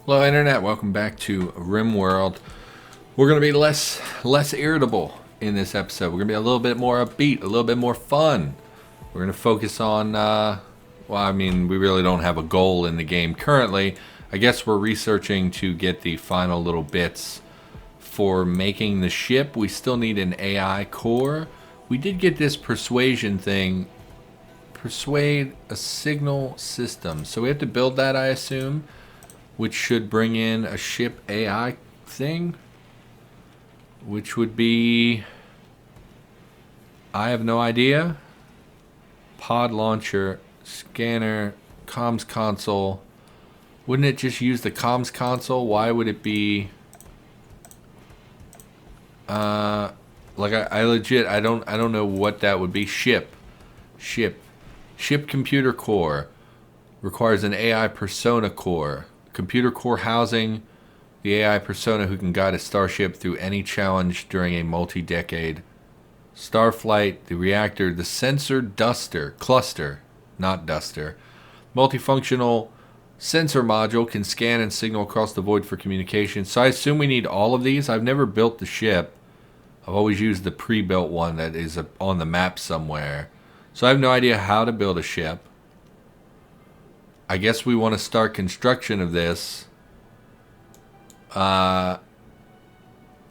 Hello, Internet. Welcome back to RimWorld. We're going to be less irritable in this episode. We're going to be a little bit more upbeat, a little bit more fun. We're going to focus on, we really don't have a goal in the game currently. I guess we're researching to get the final little bits for making the ship. We still need an AI core. We did get this persuasion thing. Persuade a signal system. So we have to build that, I assume, which should bring in a ship AI thing, which would be, I have no idea. Pod launcher, scanner, comms console. Wouldn't it just use the comms console? Why would it be I legit I don't know what that would be. Ship computer core requires an AI persona core. Computer core housing the AI persona who can guide a starship through any challenge during a multi-decade starflight. The reactor, the sensor cluster, not duster. Multifunctional sensor module can scan and signal across the void for communication. So I assume we need all of these. I've never built the ship. I've always used the pre-built one that is on the map somewhere. So I have no idea how to build a ship. I guess we want to start construction of this. I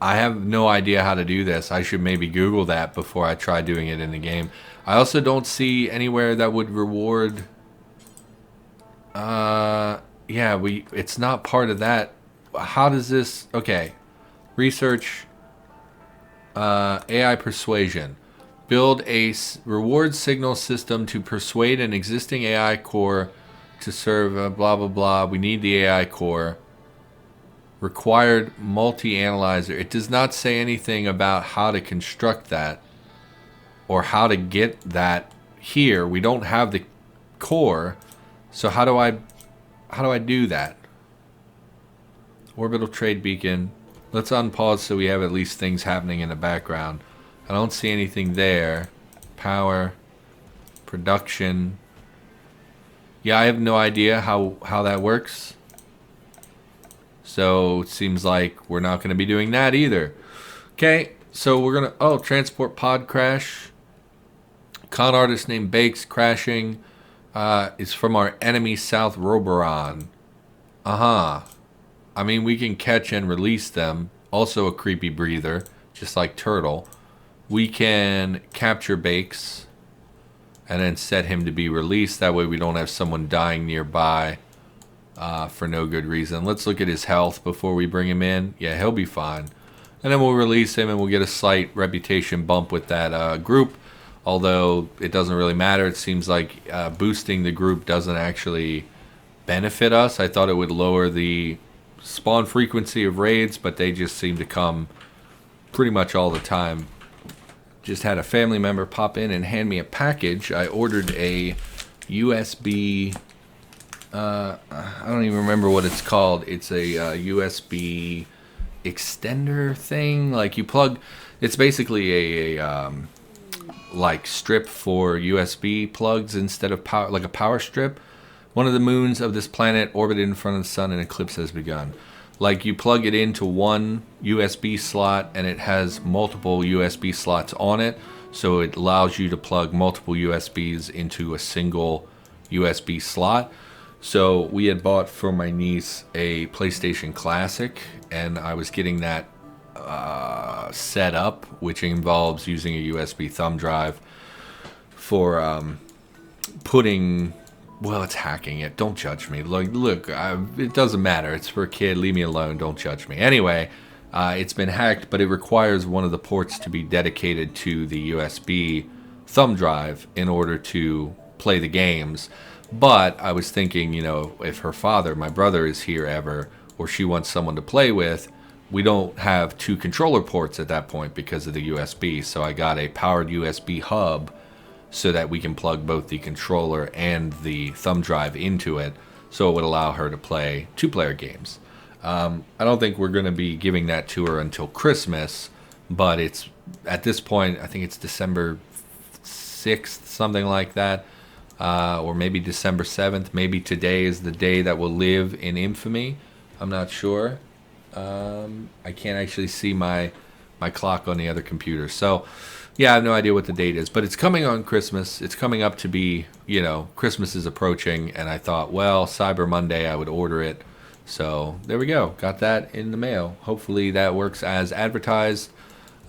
have no idea how to do this. I should maybe Google that before I try doing it in the game. I also don't see anywhere that would reward. It's not part of that. How does this? Okay, research. AI persuasion. Build a reward signal system to persuade an existing AI core to serve blah blah blah. We need the AI core. Required multi-analyzer. It does not say anything about how to construct that or how to get that here. We don't have the core, so how do I do that? Orbital trade beacon. Let's unpause so we have at least things happening in the background. I don't see anything there. Power, production. Yeah, I have no idea how that works. So it seems like we're not going to be doing that either. Okay, so we're going to... transport pod crash. Con artist named Bakes crashing. Is from our enemy South Roboron. I mean, we can catch and release them. Also a creepy breather, just like Turtle. We can capture Bakes and then set him to be released. That way we don't have someone dying nearby for no good reason. Let's look at his health before we bring him in. Yeah, he'll be fine. And then we'll release him and we'll get a slight reputation bump with that group. Although it doesn't really matter. It seems like boosting the group doesn't actually benefit us. I thought it would lower the spawn frequency of raids, but they just seem to come pretty much all the time. Just had a family member pop in and hand me a package. I ordered a USB... I don't even remember what it's called. It's a USB extender thing. Like you plug... It's basically a like strip for USB plugs instead of power, like a power strip. One of the moons of this planet orbited in front of the sun, and an eclipse has begun. Like you plug it into one USB slot, and it has multiple USB slots on it, so it allows you to plug multiple USBs into a single USB slot. So we had bought for my niece a PlayStation Classic, and I was getting that set up, which involves using a USB thumb drive for putting... Well, it's hacking it. Don't judge me. Look, it doesn't matter. It's for a kid. Leave me alone. Don't judge me. Anyway, it's been hacked, but it requires one of the ports to be dedicated to the USB thumb drive in order to play the games. But I was thinking, if her father, my brother, is here ever, or she wants someone to play with, we don't have two controller ports at that point because of the USB. So I got a powered USB hub so that we can plug both the controller and the thumb drive into it, so it would allow her to play two-player games. I don't think we're going to be giving that to her until Christmas, but it's at this point, I think it's December 6th, something like that, or maybe December 7th. Maybe today is the day that will live in infamy. I'm not sure. I can't actually see my clock on the other computer. So, yeah, I have no idea what the date is. But it's coming on Christmas. It's coming up to be, Christmas is approaching. And I thought, well, Cyber Monday, I would order it. So, there we go. Got that in the mail. Hopefully that works as advertised.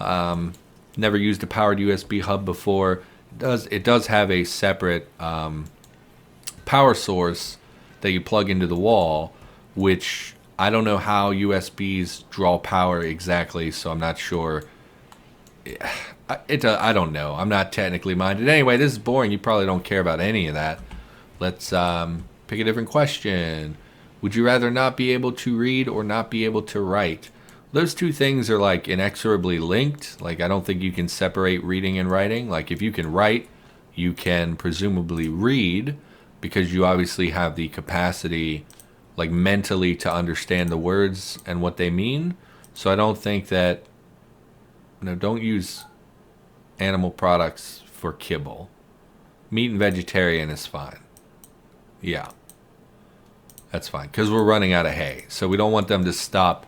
Never used a powered USB hub before. It does have a separate power source that you plug into the wall, which I don't know how USBs draw power exactly, so I'm not sure. I don't know. I'm not technically minded. Anyway, this is boring. You probably don't care about any of that. Let's pick a different question. Would you rather not be able to read or not be able to write? Those two things are like inexorably linked. Like, I don't think you can separate reading and writing. Like, if you can write, you can presumably read, because you obviously have the capacity, like, mentally to understand the words and what they mean. So I don't think that, don't use animal products for kibble. Meat and vegetarian is fine. Yeah, that's fine, because we're running out of hay. So we don't want them to stop.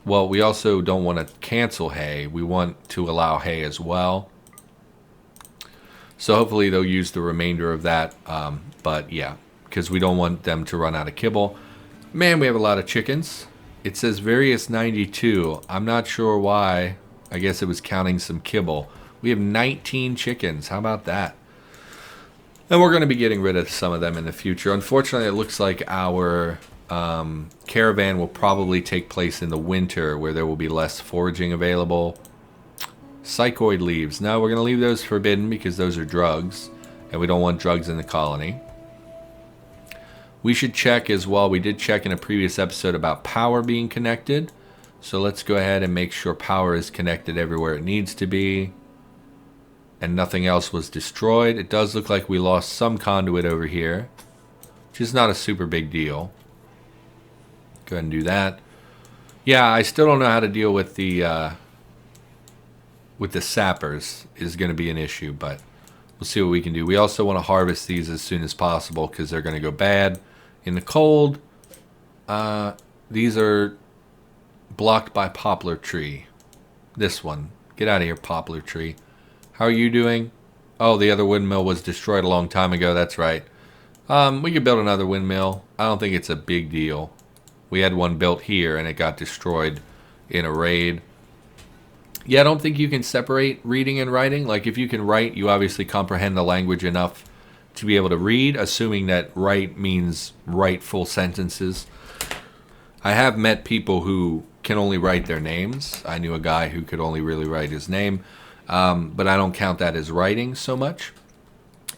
Well, we also don't want to cancel hay. We want to allow hay as well. So hopefully they'll use the remainder of that. But yeah, because we don't want them to run out of kibble. Man, we have a lot of chickens. It says various 92. I'm not sure why. I guess it was counting some kibble. We have 19 chickens. How about that? And we're going to be getting rid of some of them in the future. Unfortunately, it looks like our caravan will probably take place in the winter, where there will be less foraging available. Psychoid leaves. No, we're going to leave those forbidden because those are drugs, and we don't want drugs in the colony. We should check as well. We did check in a previous episode about power being connected. So let's go ahead and make sure power is connected everywhere it needs to be. And nothing else was destroyed. It does look like we lost some conduit over here, which is not a super big deal. Go ahead and do that. Yeah, I still don't know how to deal with the sappers. Is going to be an issue, but we'll see what we can do. We also want to harvest these as soon as possible because they're going to go bad in the cold. These are blocked by poplar tree. This one. Get out of here, poplar tree. How are you doing? Oh, the other windmill was destroyed a long time ago. That's right. We could build another windmill. I don't think it's a big deal. We had one built here and it got destroyed in a raid. Yeah, I don't think you can separate reading and writing. Like, if you can write, you obviously comprehend the language enough to be able to read, assuming that write means write full sentences. I have met people who can only write their names. I knew a guy who could only really write his name, but I don't count that as writing so much.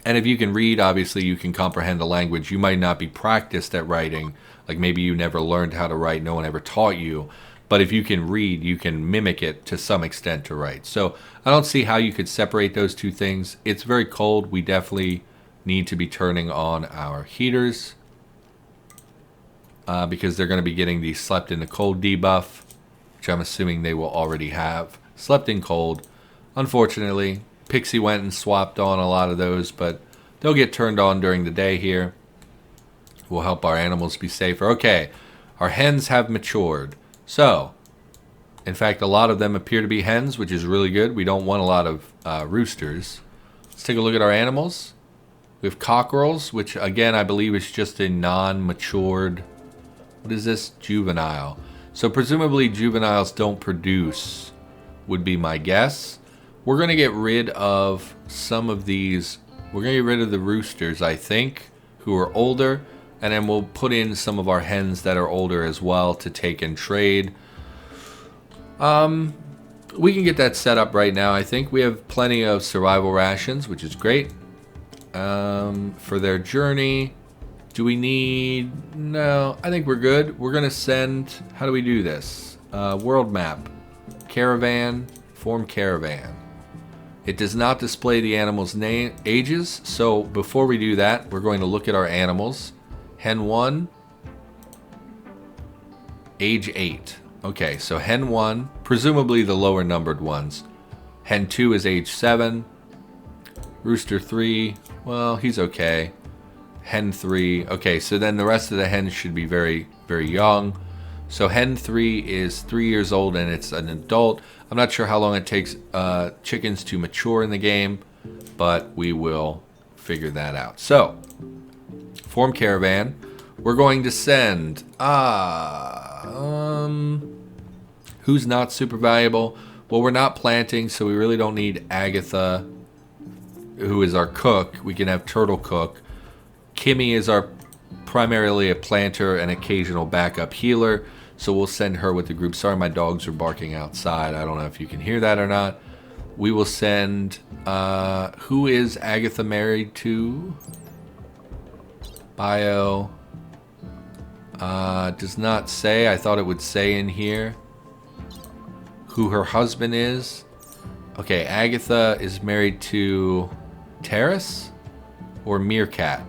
And if you can read, obviously you can comprehend the language. You might not be practiced at writing, like maybe you never learned how to write, no one ever taught you. But if you can read, you can mimic it to some extent to write. So I don't see how you could separate those two things. It's very cold. We definitely need to be turning on our heaters because they're going to be getting the slept in the cold debuff, which I'm assuming they will already have. Slept in cold. Unfortunately, Pixie went and swapped on a lot of those, but they'll get turned on during the day here. Will help our animals be safer. Okay, our hens have matured. So, in fact, a lot of them appear to be hens, which is really good. We don't want a lot of roosters. Let's take a look at our animals. We have cockerels, which, again, I believe is just a non-matured... What is this? Juvenile. So, presumably, juveniles don't produce, would be my guess. We're going to get rid of some of these. We're going to get rid of the roosters, I think, who are older. And then we'll put in some of our hens that are older as well to take and trade. We can get that set up right now, I think. We have plenty of survival rations, which is great. For their journey, do we need... No, I think we're good. We're going to send... How do we do this? World map. Caravan. Form caravan. It does not display the animals' ages. So before we do that, we're going to look at our animals. Hen 1, age 8. Okay, so hen 1, presumably the lower numbered ones. Hen 2 is age 7. Rooster 3, well, he's okay. Hen 3. Okay, so then the rest of the hens should be very, very young. So hen 3 is 3 years old and it's an adult. I'm not sure how long it takes chickens to mature in the game, but we will figure that out. So, form caravan. We're going to send... who's not super valuable? Well, we're not planting, so we really don't need Agatha, who is our cook. We can have Turtle cook. Kimmy is our primarily a planter and occasional backup healer, so we'll send her with the group. Sorry, my dogs are barking outside. I don't know if you can hear that or not. We will send... who is Agatha married to? Bio... does not say. I thought it would say in here who her husband is. Okay, Agatha is married to Terrace or Meerkat.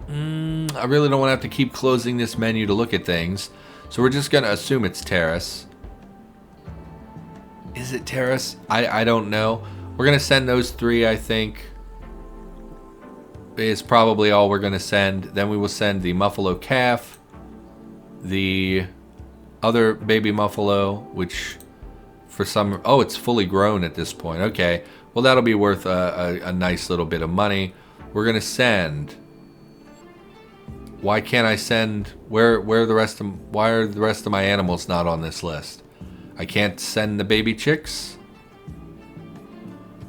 I really don't want to have to keep closing this menu to look at things, so we're just going to assume it's Terrace. Is it Terrace? I don't know. We're going to send those 3, I think. Is probably all we're going to send. Then we will send the Muffalo calf, the other baby Muffalo, which for some... Oh, it's fully grown at this point. Okay. Well, that'll be worth a nice little bit of money. We're going to send... Why can't I send... Why are the rest of my animals not on this list? I can't send the baby chicks?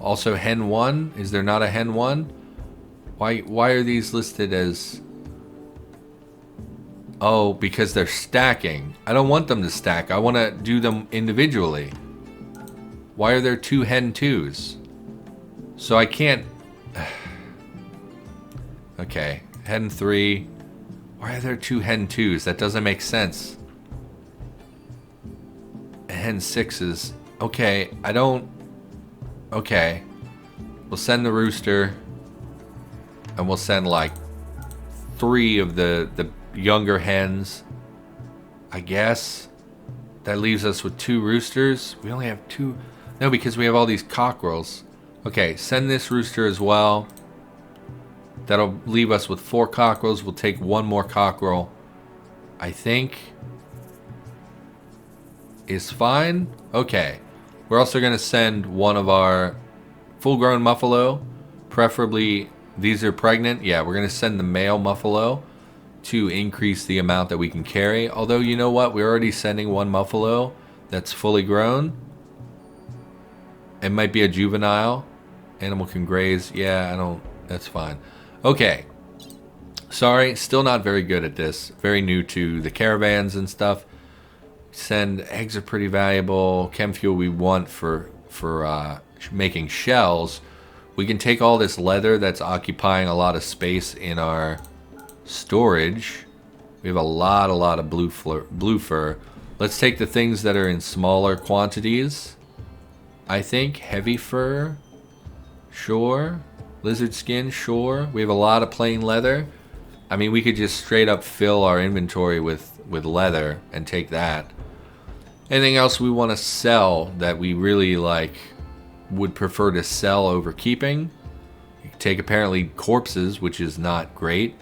Also, hen 1. Is there not a hen 1? Why are these listed as... Oh, because they're stacking. I don't want them to stack. I want to do them individually. Why are there 2 hen 2s? So I can't... Okay, hen 3. Why are there 2 hen 2s? That doesn't make sense. Hen 6s. Okay, I don't... Okay. We'll send the rooster... And we'll send like 3 of the younger hens. I guess. That leaves us with 2 roosters. We only have 2. No, because we have all these cockerels. Okay, send this rooster as well. That'll leave us with 4 cockerels. We'll take 1 more cockerel. I think. Is fine. Okay. We're also going to send one of our full-grown Muffalo. Preferably... These are pregnant. Yeah, we're going to send the male Muffalo to increase the amount that we can carry. Although, you know what? We're already sending 1 Muffalo that's fully grown. It might be a juvenile. Animal can graze. Yeah, I don't... That's fine. Okay. Sorry, still not very good at this. Very new to the caravans and stuff. Send... Eggs are pretty valuable. Chem fuel we want for making shells. We can take all this leather that's occupying a lot of space in our storage. We have a lot of blue fur. Let's take the things that are in smaller quantities. I think heavy fur, sure. Lizard skin, sure. We have a lot of plain leather. I mean, we could just straight up fill our inventory with leather and take that. Anything else we want to sell that we really like... would prefer to sell over keeping. You can take apparently corpses, which is not great.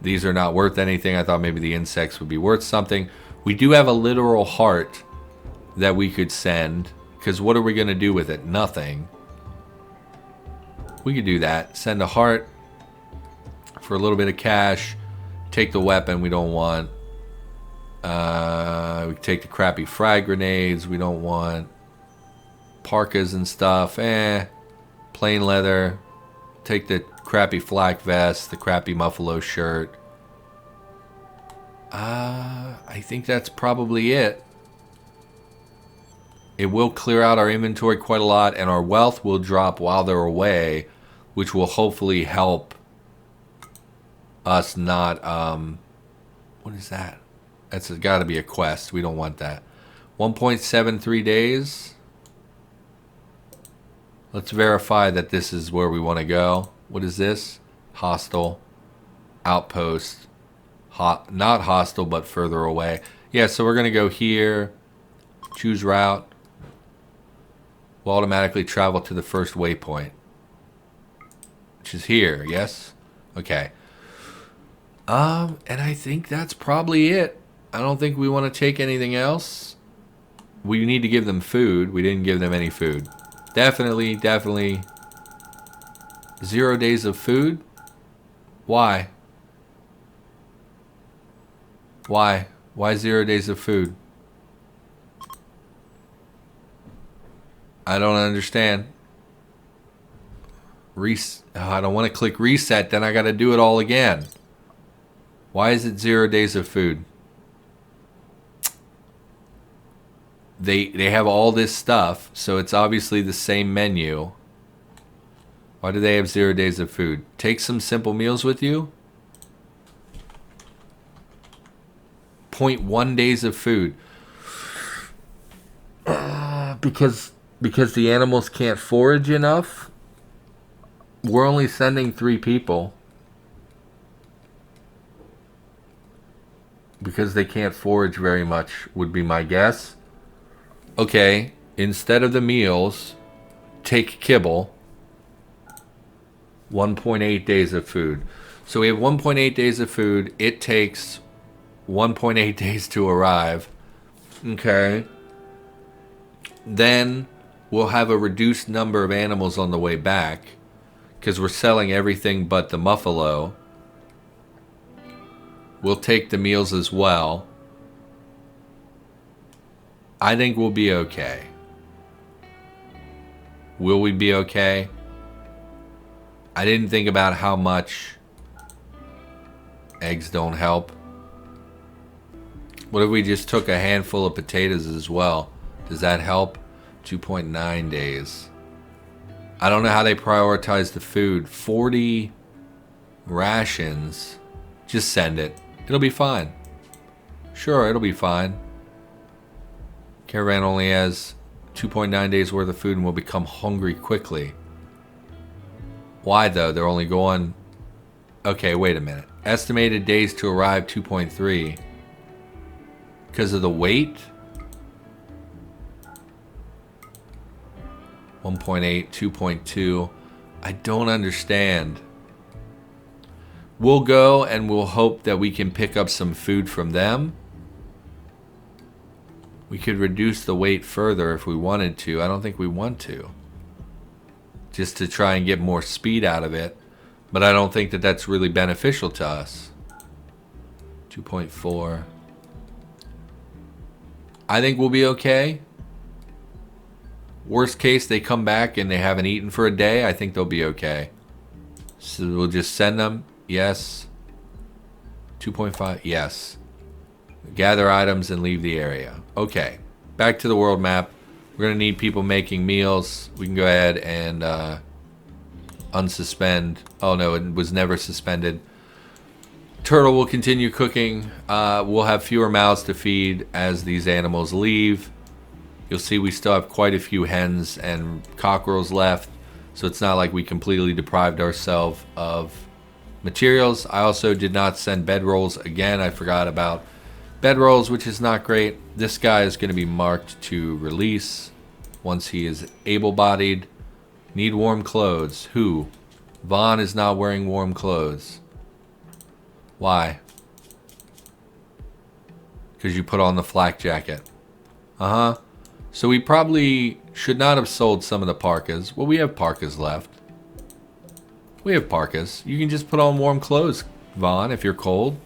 These are not worth anything. I thought maybe the insects would be worth something. We do have a literal heart that we could send, because what are we going to do with it? Nothing. We could do that. Send a heart for a little bit of cash. Take the weapon we don't want. We take the crappy frag grenades we don't want. Parkas and stuff, plain leather. Take the crappy flak vest, the crappy Muffalo shirt. I think that's probably it. It will clear out our inventory quite a lot, and our wealth will drop while they're away, which will hopefully help us not... what is that? That's got to be a quest. We don't want that. 1.73 days. Let's verify that this is where we want to go. What is this? Hostile. Outpost. Not hostile, but further away. Yeah, so we're going to go here. Choose route. We'll automatically travel to the first waypoint. Which is here, yes? Okay. And I think that's probably it. I don't think we want to take anything else. We need to give them food. We didn't give them any food. Definitely, definitely 0 days of food. Why? Why? Why 0 days of food? I don't understand. I don't want to click reset, then I got to do it all again. Why is it 0 days of food? They have all this stuff, so it's obviously the same menu. Why do they have 0 days of food? Take some simple meals with you. 0.1 days of food. Because the animals can't forage enough. We're only sending 3 people. Because they can't forage very much, would be my guess. Okay, instead of the meals, take kibble. 1.8 days of food. So we have 1.8 days of food. It takes 1.8 days to arrive. Okay. Then we'll have a reduced number of animals on the way back because we're selling everything but the muffalo. We'll take the meals as well. I think we'll be okay. Will we be okay? I didn't think about how much eggs don't help. What if we just took a handful of potatoes as well? Does that help? 2.9 days. I don't know how they prioritize the food. 40 rations. Just send it. It'll be fine. Sure, it'll be fine. Caravan only has 2.9 days worth of food and will become hungry quickly. Why though? They're only going... Okay, wait a minute. Estimated days to arrive 2.3. Because of the weight? 1.8, 2.2. I don't understand. We'll go and we'll hope that we can pick up some food from them. We could reduce the weight further if we wanted to. I don't think we want to. Just to try and get more speed out of it. But I don't think that that's really beneficial to us. 2.4. I think we'll be okay. Worst case, they come back and they haven't eaten for a day. I think they'll be okay. So we'll just send them. Yes. 2.5. Yes. Gather items and leave the area. Okay. Back to the world map. We're going to need people making meals. We can go ahead and unsuspend. Oh no, it was never suspended. Turtle will continue cooking. We'll have fewer mouths to feed as these animals leave. You'll see we still have quite a few hens and cockerels left. So it's not like we completely deprived ourselves of materials. I also did not send bedrolls again. I forgot about bedrolls, which is not great. This guy is going to be marked to release once he is able-bodied. Need warm clothes. Who? Vaughn is not wearing warm clothes. Why? Because you put on the flak jacket. Uh-huh. So we probably should not have sold some of the parkas. Well, we have parkas left. We have parkas. You can just put on warm clothes, Vaughn, if you're cold.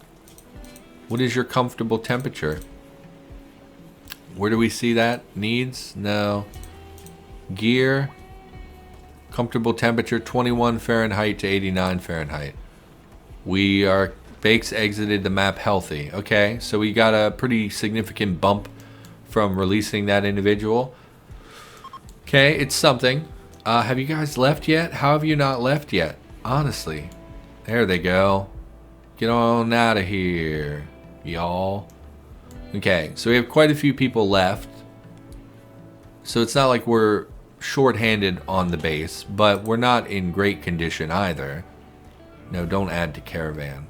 What is your comfortable temperature? Where do we see that? Needs? No. Gear. Comfortable temperature 21 Fahrenheit to 89 Fahrenheit. We are... Bakes exited the map healthy. Okay, so we got a pretty significant bump from releasing that individual. Okay, it's something. Have you guys left yet? How have you not left yet? Honestly. There they go. Get on out of here, y'all. Okay, so we have quite a few people left. So it's not like we're short-handed on the base, but we're not in great condition either. No, don't add to caravan.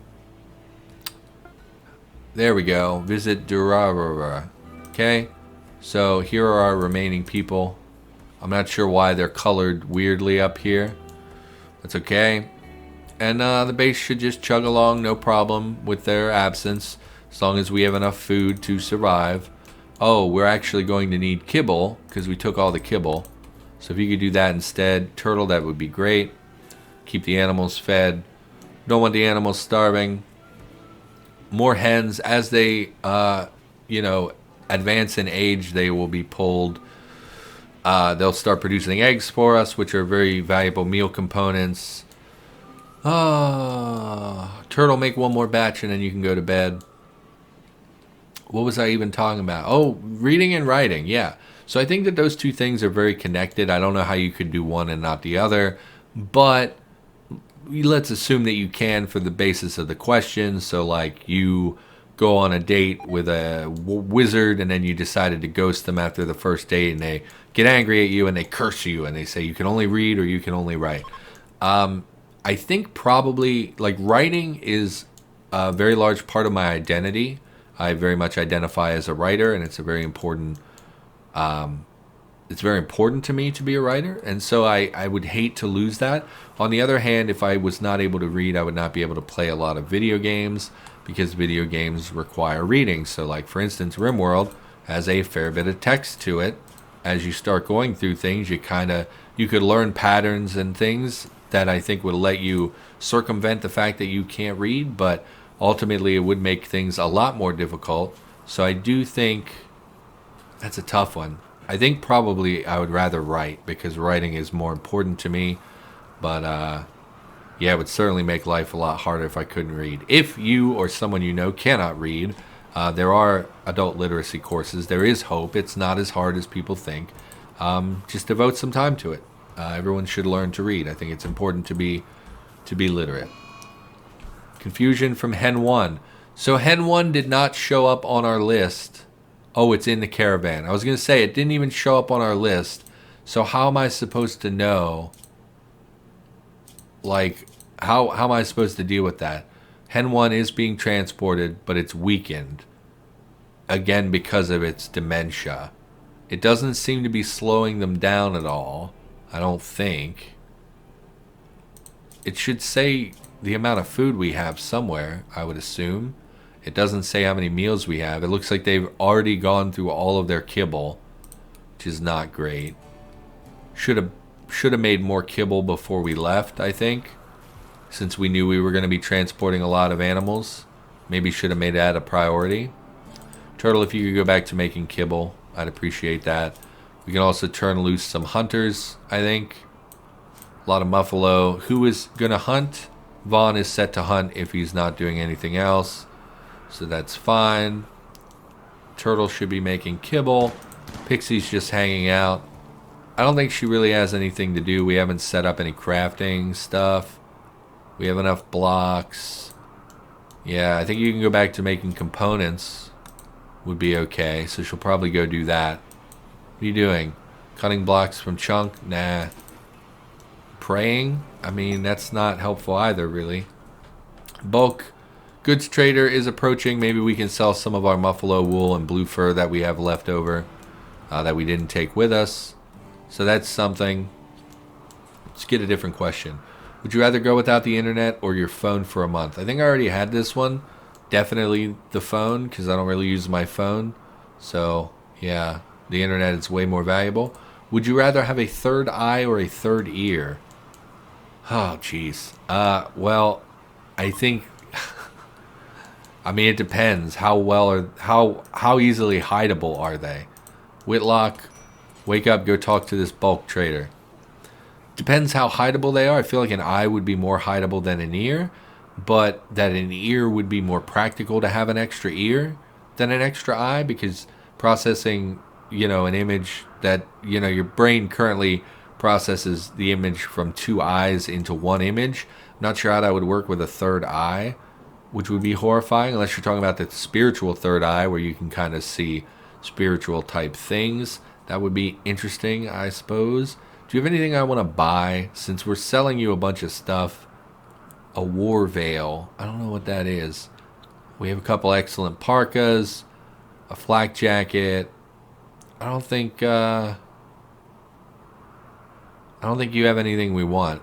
There we go. Visit Durarara. Okay, so here are our remaining people. I'm not sure why they're colored weirdly up here. That's okay. And the base should just chug along, no problem with their absence, as long as we have enough food to survive. Oh, we're actually going to need kibble, because we took all the kibble. So if you could do that instead, turtle, that would be great. Keep the animals fed. Don't want the animals starving. More hens. As they, advance in age, they will be pulled. They'll start producing eggs for us, which are very valuable meal components. Turtle, make one more batch and then you can go to bed. What was I even talking about? Oh, reading and writing. Yeah. So I think that those two things are very connected. I don't know how you could do one and not the other, but let's assume that you can for the basis of the question. So like you go on a date with a wizard and then you decided to ghost them after the first date and they get angry at you and they curse you and they say you can only read or you can only write. I think probably like writing is a very large part of my identity. I very much identify as a writer, and it's a very important. It's very important to me to be a writer, and so I would hate to lose that. On the other hand, if I was not able to read, I would not be able to play a lot of video games because video games require reading. So, like for instance, RimWorld has a fair bit of text to it. As you start going through things, you could learn patterns and things that I think would let you circumvent the fact that you can't read, but ultimately it would make things a lot more difficult. So I do think that's a tough one. I think probably I would rather write because writing is more important to me, but yeah, it would certainly make life a lot harder if I couldn't read. If you or someone you know cannot read, there are adult literacy courses. There is hope. It's not as hard as people think. Just devote some time to it. Everyone should learn to read. I think it's important to be literate. Confusion from Hen 1. So Hen 1 did not show up on our list. Oh, it's in the caravan. I was going to say it didn't even show up on our list. So how am I supposed to know? Like, how am I supposed to deal with that? Hen 1 is being transported, but it's weakened. Again, because of its dementia. It doesn't seem to be slowing them down at all. I don't think. It should say the amount of food we have somewhere, I would assume. It doesn't say how many meals we have. It looks like they've already gone through all of their kibble, which is not great. Should have made more kibble before we left, I think. Since we knew we were going to be transporting a lot of animals. Maybe should have made that a priority. Turtle, if you could go back to making kibble, I'd appreciate that. We can also turn loose some hunters, I think. A lot of muffalo. Who is going to hunt? Vaughn is set to hunt if he's not doing anything else. So that's fine. Turtle should be making kibble. Pixie's just hanging out. I don't think she really has anything to do. We haven't set up any crafting stuff. We have enough blocks. Yeah, I think you can go back to making components. Would be okay. So she'll probably go do that. What are you doing? Cutting blocks from chunk? Nah. Praying? I mean, that's not helpful either, really. Bulk goods trader is approaching. Maybe we can sell some of our muffalo wool and blue fur that we have left over that we didn't take with us. So that's something. Let's get a different question. Would you rather go without the internet or your phone for a month? I think I already had this one. Definitely the phone because I don't really use my phone. So, yeah. The internet is way more valuable. Would you rather have a third eye or a third ear? Oh, jeez. Well, I think. I mean, it depends. How easily hideable are they? Whitlock, wake up. Go talk to this bulk trader. Depends how hideable they are. I feel like an eye would be more hideable than an ear, but that an ear would be more practical to have an extra ear than an extra eye because processing. An image that, your brain currently processes the image from two eyes into one image. I'm not sure how that would work with a third eye, which would be horrifying unless you're talking about the spiritual third eye where you can kind of see spiritual type things. That would be interesting, I suppose. Do you have anything I want to buy? Since we're selling you a bunch of stuff. A war veil. I don't know what that is. We have a couple excellent parkas. A flak jacket. I don't think you have anything we want.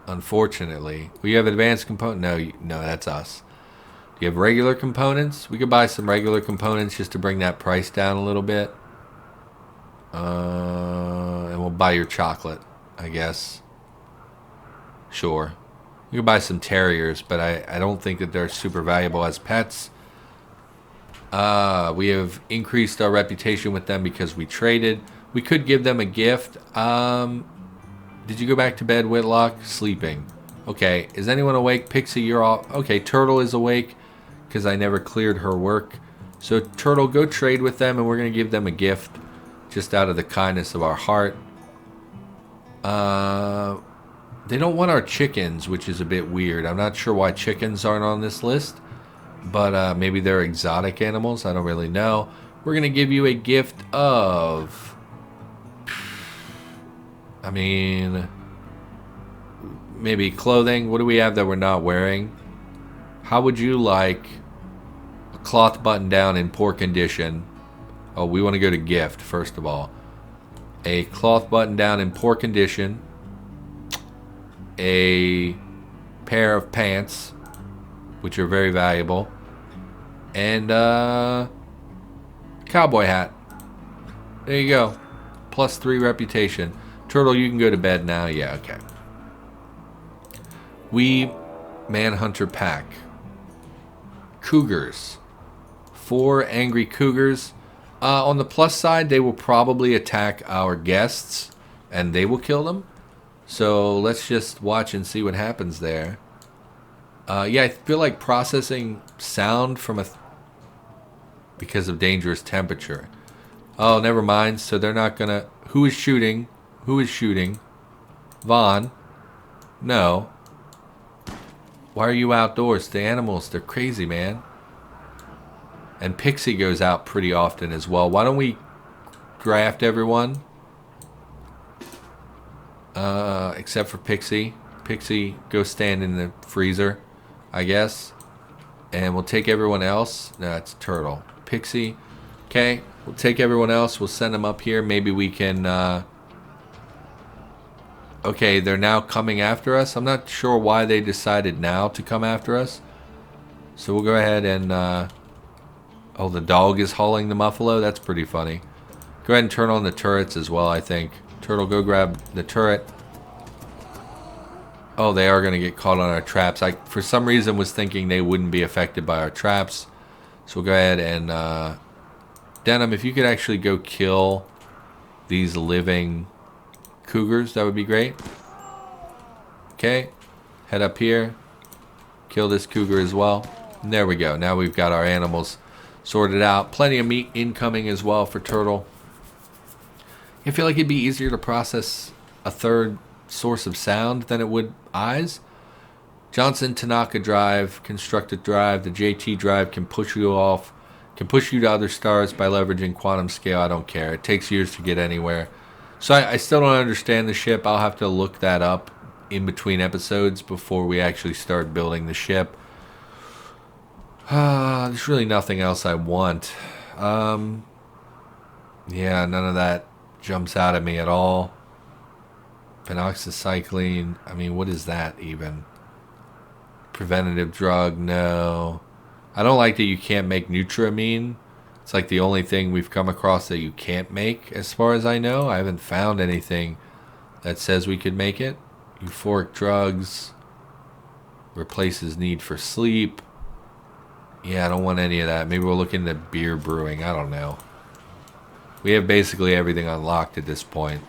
Unfortunately. We have advanced component. No, no, that's us. Do you have regular components? We could buy some regular components just to bring that price down a little bit. And we'll buy your chocolate, I guess. Sure. We could buy some terriers, but I don't think that they're super valuable as pets. We have increased our reputation with them because we traded. We could give them a gift. Did you go back to bed, Whitlock? Sleeping. Okay. Is anyone awake? Pixie, you're off. Okay, Turtle is awake because I never cleared her work. So, Turtle, go trade with them, and we're going to give them a gift just out of the kindness of our heart. They don't want our chickens, which is a bit weird. I'm not sure why chickens aren't on this list, but maybe they're exotic animals. I don't really know. We're going to give you a gift of... I mean, maybe clothing. What do we have that we're not wearing? How would you like a cloth button down in poor condition? Oh, we want to go to gift, first of all. A cloth button down in poor condition. A pair of pants, which are very valuable. And cowboy hat. There you go. +3 reputation. Turtle, you can go to bed now. Yeah, okay. We Manhunter Pack. Cougars. 4 angry cougars. On the plus side, they will probably attack our guests, and they will kill them. So let's just watch and see what happens there. Yeah, I feel like processing sound from because of dangerous temperature. Oh, never mind. So they're not gonna... Who is shooting? Who is shooting? Vaughn? No. Why are you outdoors? The animals, they're crazy, man. And Pixie goes out pretty often as well. Why don't we draft everyone? Except for Pixie. Pixie, go stand in the freezer, I guess. And we'll take everyone else. No, it's Turtle. Pixie. Okay, we'll take everyone else. We'll send them up here. Maybe we can... Okay, they're now coming after us. I'm not sure why they decided now to come after us. So we'll go ahead and... Oh, the dog is hauling the muffalo? That's pretty funny. Go ahead and turn on the turrets as well, I think. Turtle, go grab the turret. Oh, they are going to get caught on our traps. I, for some reason, was thinking they wouldn't be affected by our traps. So we'll go ahead and... Denim, if you could actually go kill these living cougars, that would be great. Okay. Head up here. Kill this cougar as well. And there we go. Now we've got our animals sorted out. Plenty of meat incoming as well for Turtle. I feel like it'd be easier to process a third source of sound than it would eyes. Johnson Tanaka drive, constructed drive, the JT drive can push you off, can push you to other stars by leveraging quantum scale. I don't care. It takes years to get anywhere. So I still don't understand the ship. I'll have to look that up in between episodes before we actually start building the ship. There's really nothing else I want. Yeah, none of that jumps out at me at all. Penoxycycline. I mean, what is that even? Preventative drug, no. I don't like that you can't make Nutramine. It's like the only thing we've come across that you can't make, as far as I know. I haven't found anything that says we could make it. Euphoric drugs. Replaces need for sleep. Yeah, I don't want any of that. Maybe we'll look into beer brewing. I don't know. We have basically everything unlocked at this point.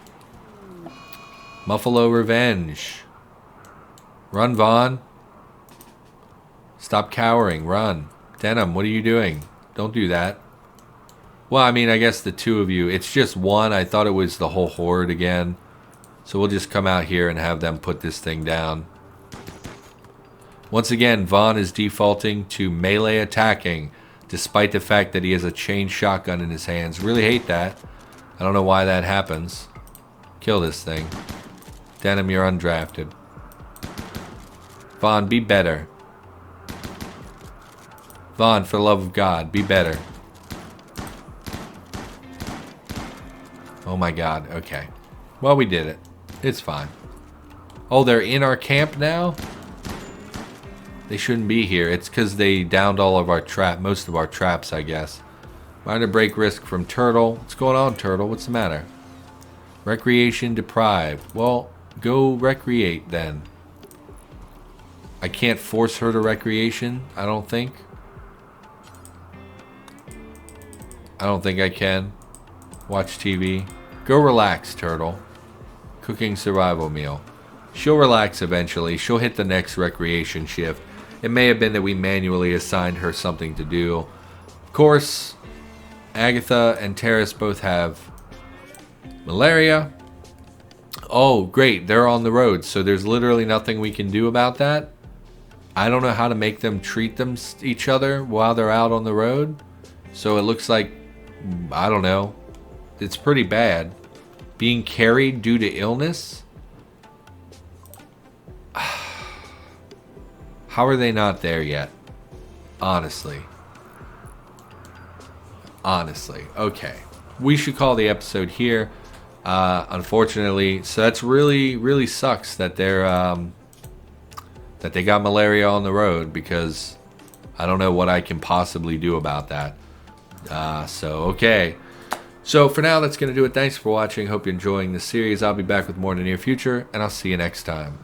Muffalo Revenge. Run, Vaughn. Stop cowering. Run. Denim, what are you doing? Don't do that. Well, I mean, I guess the two of you. It's just one. I thought it was the whole horde again. So we'll just come out here and have them put this thing down. Once again, Vaughn is defaulting to melee attacking, despite the fact that he has a chain shotgun in his hands. Really hate that. I don't know why that happens. Kill this thing. Denim, you're undrafted. Vaughn, be better. Vaughn, for the love of God, be better. Oh my God, okay. Well, we did it. It's fine. Oh, they're in our camp now? They shouldn't be here. It's because they downed all of our most of our traps, I guess. Minor break risk from Turtle. What's going on, Turtle? What's the matter? Recreation deprived. Well, go recreate then. I can't force her to recreation, I don't think. I don't think I can. Watch TV. Go relax, Turtle. Cooking survival meal. She'll relax eventually. She'll hit the next recreation shift. It may have been that we manually assigned her something to do. Of course, Agatha and Terrace both have malaria. Oh, great. They're on the road, so there's literally nothing we can do about that. I don't know how to make them treat each other while they're out on the road. So it looks like, I don't know. It's pretty bad. Being carried due to illness? How are they not there yet? Honestly. Okay. We should call the episode here. Unfortunately, so that's really sucks that they're that they got malaria on the road, because I don't know what I can possibly do about that. Okay. So for now, that's going to do it. Thanks for watching. Hope you're enjoying this series. I'll be back with more in the near future, and I'll see you next time.